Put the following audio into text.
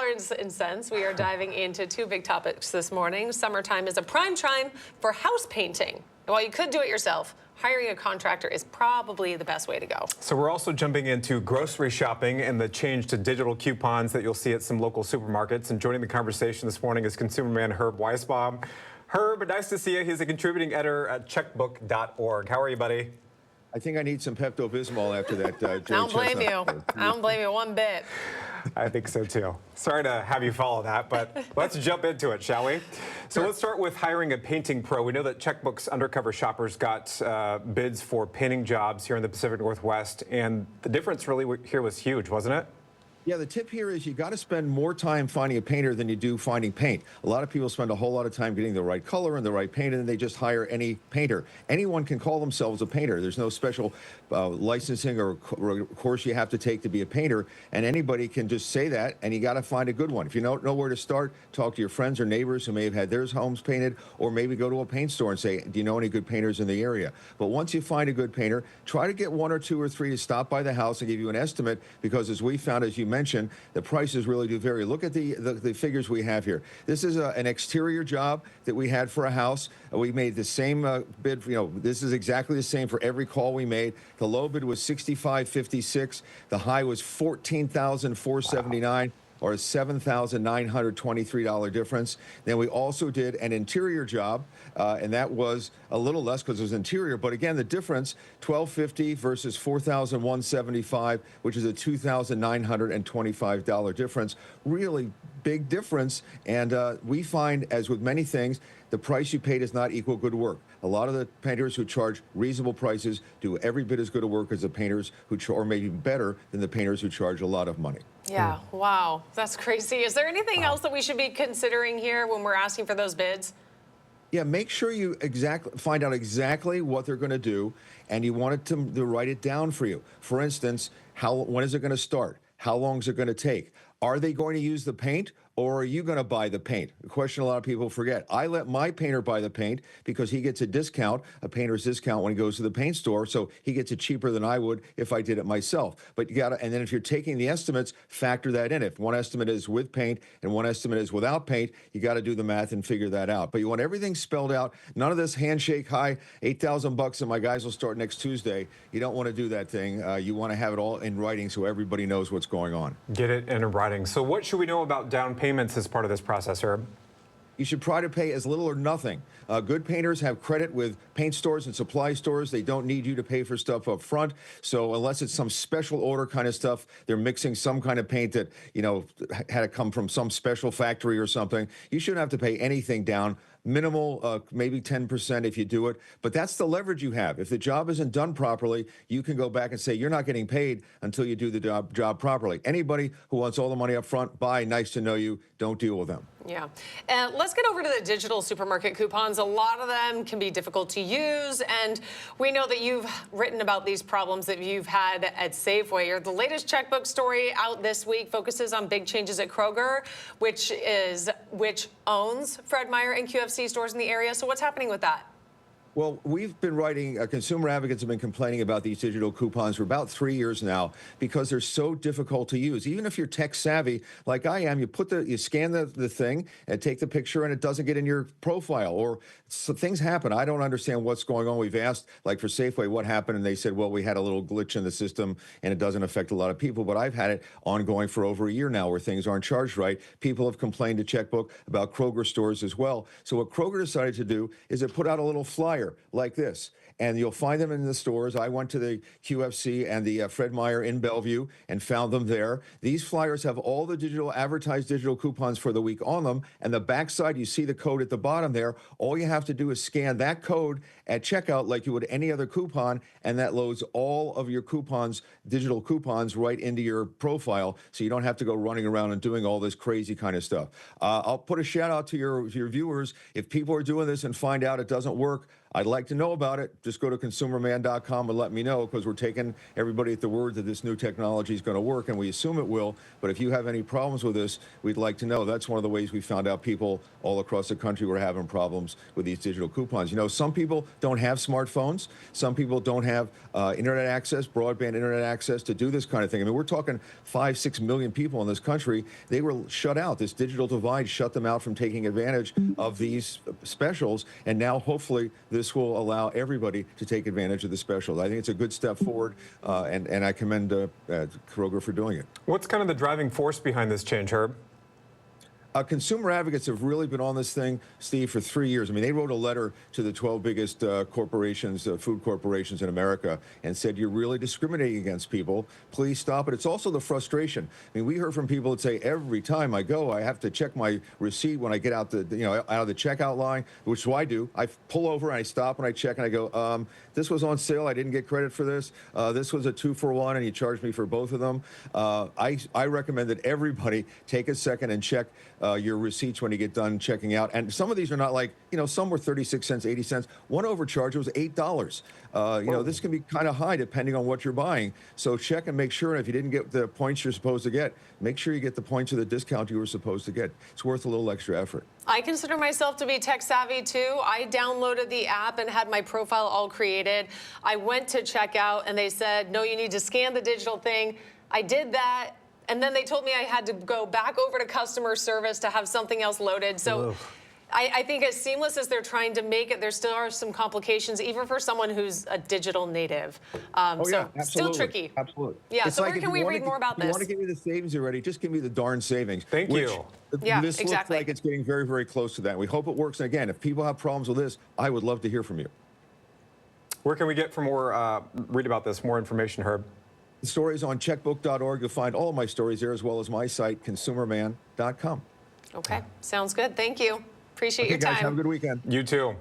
Dollars and Cents, we are diving into two big topics this morning. Summertime is a prime time for house painting. And while you could do it yourself, hiring a contractor is probably the best way to go. So we're also jumping into grocery shopping and the change to digital coupons that you'll see at some local supermarkets. And joining the conversation this morning is consumerman Herb Weisbaum. Herb, nice to see you. He's a contributing editor at checkbook.org. How are you, buddy? I think I need some Pepto-Bismol after that. I don't blame you. I don't blame you one bit. I think so, too. Sorry to have you follow that, but let's jump into it, shall we? So let's start with hiring a painting pro. We know that Checkbook's undercover shoppers got bids for painting jobs here in the Pacific Northwest, and the difference really here was huge, wasn't it? Yeah, the tip here is you got to spend more time finding a painter than you do finding paint. A lot of people spend a whole lot of time getting the right color and the right paint, and then they just hire any painter. Anyone can call themselves a painter. There's no special licensing or course you have to take to be a painter, and anybody can just say that, and you got to find a good one. If you don't know where to start, talk to your friends or neighbors who may have had their homes painted, or maybe go to a paint store and say, do you know any good painters in the area? But once you find a good painter, try to get one or two or three to stop by the house and give you an estimate, because as we found, as you mentioned, the prices really do vary. Look at the figures we have here. This is an exterior job that we had for a house. We made the same bid. This is exactly the same for every call we made. The low bid was $65.56. The high was $14,479. Wow. Or a $7,923 difference. Then we also did an interior job, and that was a little less because it was interior. But again, the difference, $1,250 versus $4,175, which is a $2,925 difference. Really big difference. And we find, as with many things, the price you pay does not equal good work. A lot of the painters who charge reasonable prices do every bit as good a work as the painters who or maybe better than the painters who charge a lot of money. Yeah, wow, that's crazy. Is there anything else that we should be considering here when we're asking for those bids? Yeah, make sure you find out exactly what they're going to do, and you want it to write it down for you. For instance, when is it going to start? How long is it going to take? Are they going to use the paint, or are you going to buy the paint? A question a lot of people forget. I let my painter buy the paint because he gets a discount, a painter's discount when he goes to the paint store, so he gets it cheaper than I would if I did it myself. But you got to, and then if you're taking the estimates, factor that in. If one estimate is with paint and one estimate is without paint, you got to do the math and figure that out. But you want everything spelled out. None of this handshake high, $8,000 and my guys will start next Tuesday. You don't want to do that thing. You want to have it all in writing so everybody knows what's going on. Get it in writing. So what should we know about down payments as part of this process, Herb? You should try to pay as little or nothing. Good painters have credit with paint stores and supply stores. They don't need you to pay for stuff up front. So unless it's some special order kind of stuff, they're mixing some kind of paint that, had to come from some special factory or something, you shouldn't have to pay anything down. Minimal, maybe 10% if you do it. But that's the leverage you have. If the job isn't done properly, you can go back and say, you're not getting paid until you do the job properly. Anybody who wants all the money up front, bye, nice to know you, don't deal with them. Yeah. Let's get over to the digital supermarket coupons. A lot of them can be difficult to use, and we know that you've written about these problems that you've had at Safeway. The latest checkbook story out this week focuses on big changes at Kroger, which owns Fred Meyer and QFC stores in the area. So what's happening with that? Well, we've been writing, consumer advocates have been complaining about these digital coupons for about 3 years now because they're so difficult to use. Even if you're tech savvy, like I am, you scan the thing and take the picture and it doesn't get in your profile, or so things happen. I don't understand what's going on. We've asked, like for Safeway, what happened, and they said, well, we had a little glitch in the system and it doesn't affect a lot of people, but I've had it ongoing for over a year now where things aren't charged right. People have complained to Checkbook about Kroger stores as well. So what Kroger decided to do is it put out a little flyer like this, and you'll find them in the stores. I went to the QFC and the Fred Meyer in Bellevue and found them there. These flyers have all the advertised digital coupons for the week on them, and the backside, you see the code at the bottom there. All you have to do is scan that code at checkout like you would any other coupon, and that loads all of your coupons, digital coupons, right into your profile, so you don't have to go running around and doing all this crazy kind of stuff. I'll put a shout out to your viewers. If people are doing this and find out it doesn't work, I'd like to know about it. Just go to consumerman.com and let me know, because we're taking everybody at the word that this new technology is going to work, and we assume it will. But if you have any problems with this, we'd like to know. That's one of the ways we found out people all across the country were having problems with these digital coupons. You know, some people don't have smartphones. Some people don't have internet access, broadband internet access to do this kind of thing. I mean, we're talking 5-6 million people in this country. They were shut out. This digital divide shut them out from taking advantage of these specials. And now, hopefully, this will allow everybody to take advantage of the specials. I think it's a good step forward, and I commend Kroger for doing it. What's kind of the driving force behind this change, Herb? Consumer advocates have really been on this thing, Steve, for 3 years. I mean, they wrote a letter to the 12 biggest corporations, food corporations in America, and said, you're really discriminating against people. Please stop it. It's also the frustration. I mean, we heard from people that say, every time I go, I have to check my receipt when I get out out of the checkout line, which I do. I pull over and I stop and I check and I go, this was on sale. I didn't get credit for this. This was a 2-for-1, and you charged me for both of them. I recommend that everybody take a second and check your receipts when you get done checking out. And some of these are not like, some were 36 cents, 80 cents. One overcharge was $8. This can be kind of high depending on what you're buying. So check and make sure. And if you didn't get the points you're supposed to get, make sure you get the points of the discount you were supposed to get. It's worth a little extra effort. I consider myself to be tech savvy too. I downloaded the app and had my profile all created. I went to checkout and they said, no, you need to scan the digital thing. I did that. And then they told me I had to go back over to customer service to have something else loaded. So I think as seamless as they're trying to make it, there still are some complications, even for someone who's a digital native. Still tricky. Absolutely. Yeah, it's so like where can we read more about this? If you this? want to give me the savings already, just give me the darn savings. Thank you. Yeah, this exactly. looks like it's getting very, very close to that. We hope it works. And again, if people have problems with this, I would love to hear from you. Where can we get for more, read about this, more information, Herb? The story is on checkbook.org. You'll find all of my stories there, as well as my site, consumerman.com. Okay, sounds good. Thank you. Appreciate your time. Guys, have a good weekend. You too.